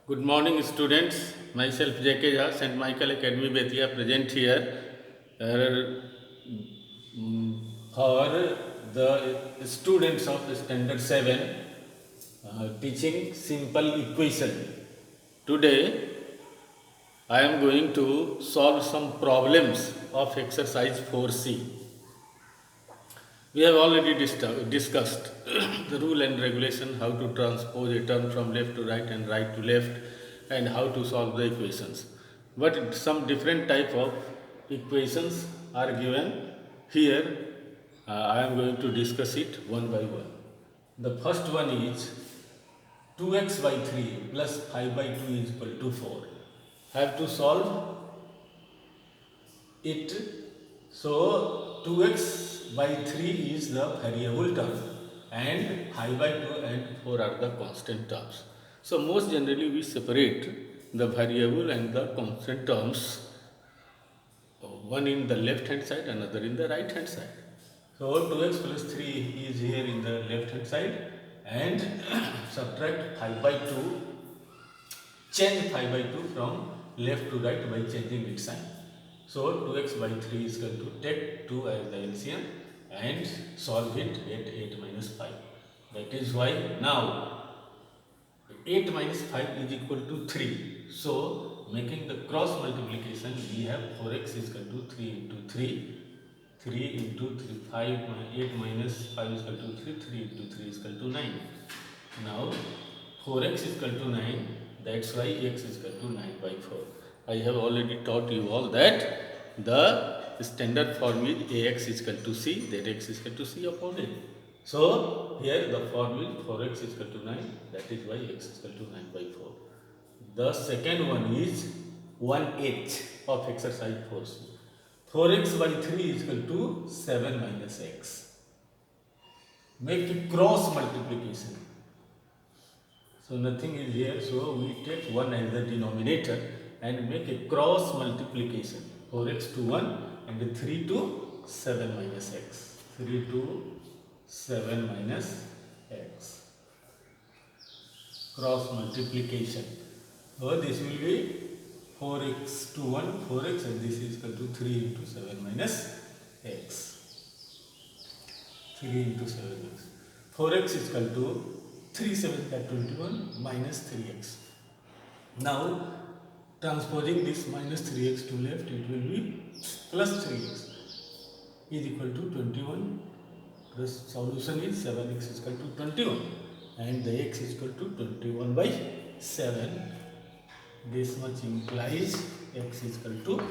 Good morning, students. Myself J.K. Jha, St. Michael Academy, Betia, present here for the students of Standard 7 teaching simple equation. Today, I am going to solve some problems of exercise 4C. We have already discussed the rule and regulation, how to transpose a term from left to right and right to left, and how to solve the equations. But some different type of equations are given here. I am going to discuss it one by one. The first one is 2x by 3 plus 5 by 2 is equal to 4. I have to solve it. So 2x by 3 is the variable term and 5 by 2 and 4 are the constant terms. So most generally we separate the variable and the constant terms, one in the left hand side, another in the right hand side. So 2x plus 3 is here in the left hand side and subtract 5 by 2, change 5 by 2 from left to right by changing its sign. So 2x by 3 is equal to take 2 as the LCM and solve it, get 8 minus 5. That is why now 8 minus 5 is equal to 3. So making the cross multiplication, we have 4x is equal to 3 into 3. 3 into 3, 5, 8 minus 5 is equal to 3, 3 into 3 is equal to 9. Now 4x is equal to 9, that's why x is equal to 9 by 4. I have already taught you all that the standard form is ax is equal to c, that x is equal to c upon a. So here the form is 4x is equal to 9, that is why x is equal to 9 by 4. The second one is 1h of exercise 4c. 4x by 3 is equal to 7 minus x. Make a cross multiplication. So nothing is here, so we take 1 as the denominator and make a cross multiplication. 4x to 1 and 3 to 7 minus x. 3 to 7 minus x. Cross multiplication. So this will be 4x to 1, 4x, and this is equal to 3 into 7 minus x. 3 into 7x. 4x is equal to 3 7 are 21 minus 3x. Now transposing this minus 3x to left, it will be plus 3x is equal to 21. The solution is 7x is equal to 21 and the x is equal to 21 by 7. This much implies x is equal to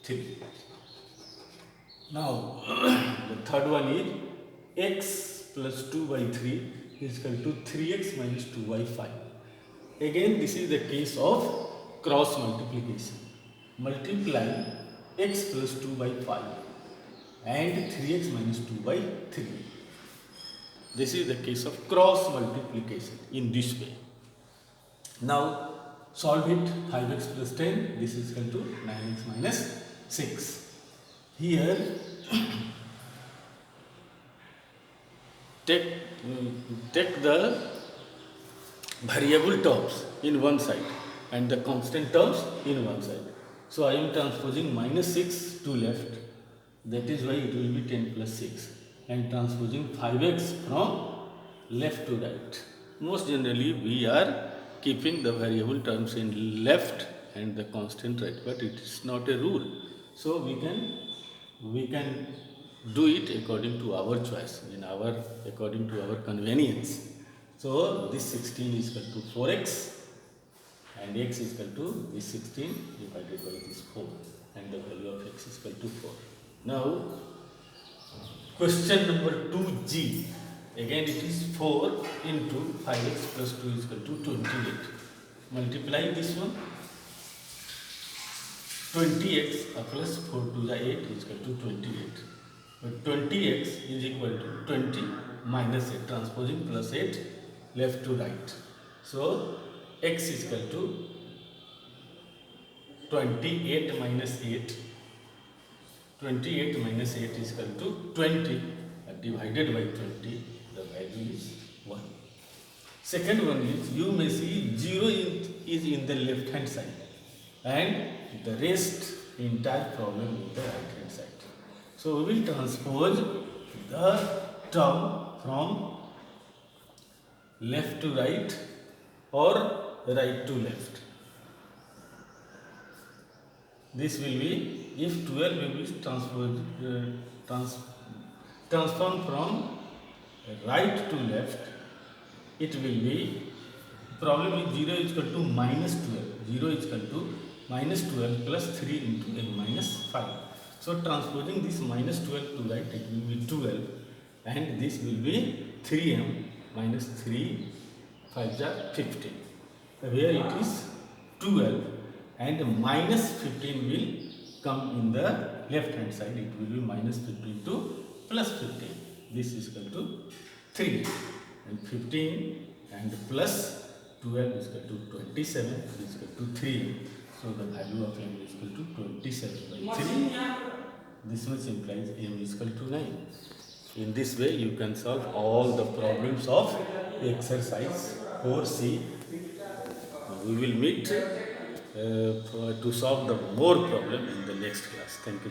3. Now the third one is x plus 2 by 3 is equal to 3x minus 2 by 5. Again, this is the case of cross multiplication. Multiply x plus 2 by 5 and 3x minus 2 by 3. This is the case of cross multiplication in this way. Now solve it. 5x plus 10, this is equal to 9x minus 6. Here take the variable terms in one side and the constant terms in one side. So I am transposing minus 6 to left, that is why it will be 10 plus 6, and transposing 5x from left to right. Most generally we are keeping the variable terms in left and the constant right, but it is not a rule. So we can do it according to our choice, according to our convenience. So this 16 is equal to 4x and x is equal to this 16 divided by this 4, and the value of x is equal to 4. Now question number 2g. Again it is 4 into 5x plus 2 is equal to 28. Multiply this one. 20x plus 4 to the 8 is equal to 28. But 20x is equal to 20 minus 8, transposing plus 8 left to right. So x is equal to 28 minus 8. 28 minus 8 is equal to 20 divided by 20. The value is 1. Second one is you may see 0 is in the left hand side and the rest entire problem in the right hand side. So we will transpose the term from left to right or right to left. This will be if 12 will be transformed from right to left, it will be problem is 0 is equal to minus 12. 0 is equal to minus 12 plus 3 into n minus 5. So transposing this minus 12 to right, it will be 12 and this will be 3m minus 3 5 are 15. Where it is 12 and minus 15 will come in the left hand side, it will be minus 15 to plus 15. This is equal to 3 and 15 and plus 12 is equal to 27 is equal to 3. So the value of m is equal to 27 by 3. This much implies m is equal to 9. In this way you can solve all the problems of exercise 4C. We will meet to solve the more problem in the next class. Thank you.